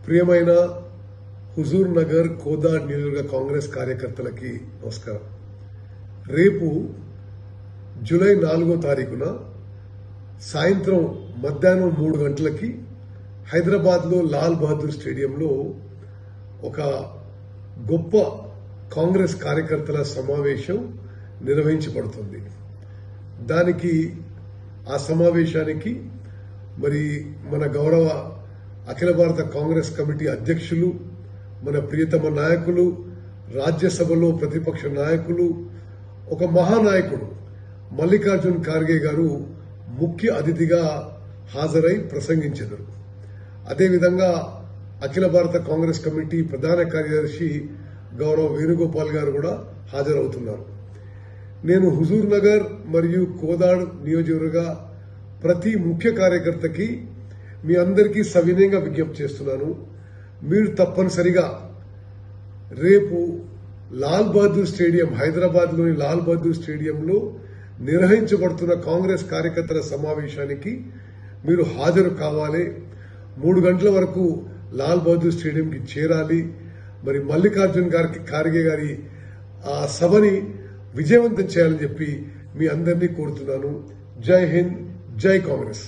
ప్రియమైన హుజూర్ నగర్ కోదాడ్ నియోజకవర్గ కాంగ్రెస్ కార్యకర్తలకి నమస్కారం. రేపు జూలై 4వ తారీఖున సాయంత్రం మధ్యాహ్నం 3 గంటలకి హైదరాబాద్ లో లాల్ బహదూర్ స్టేడియంలో ఒక గొప్ప కాంగ్రెస్ కార్యకర్తల సమావేశం నిర్వహించబడుతుంది. దానికి ఆ సమావేశానికి మరి మన గౌరవ అఖిల భారత కాంగ్రెస్ కమిటీ అధ్యక్షులు, మన ప్రియతమ నాయకులు, రాజ్యసభలో ప్రతిపక్ష నాయకులు, ఒక మహానాయకుడు మల్లికార్జున్ ఖార్గే గారు ముఖ్య అతిథిగా హాజరై ప్రసంగించారు. అదేవిధంగా అఖిల భారత కాంగ్రెస్ కమిటీ ప్రధాన కార్యదర్శి గౌరవ వేణుగోపాల్ గారు కూడా హాజరవుతున్నారు. నేను హుజూర్ నగర్ మరియు కోదాడ్ నియోజకవర్గ ప్రతి ముఖ్య కార్యకర్తకి మీ అందరికీ సవినయంగా విజ్ఞప్తి చేస్తున్నాను. మీరు తప్పనిసరిగా రేపు లాల్ బహదూర్ స్టేడియం, హైదరాబాద్ లోని లాల్ బహదూర్ స్టేడియంలో నిర్వహించబడుతున్న కాంగ్రెస్ కార్యకర్తల సమావేశానికి మీరు హాజరు కావాలి. 3 గంటల వరకు లాల్ బహదూర్ స్టేడియంకి చేరాలి. మరి మల్లికార్జున్ ఖార్గే గారి ఆ సభని విజయవంతం చేయాలని చెప్పి మీ అందరినీ కోరుతున్నాను. జై హింద్, జై కాంగ్రెస్.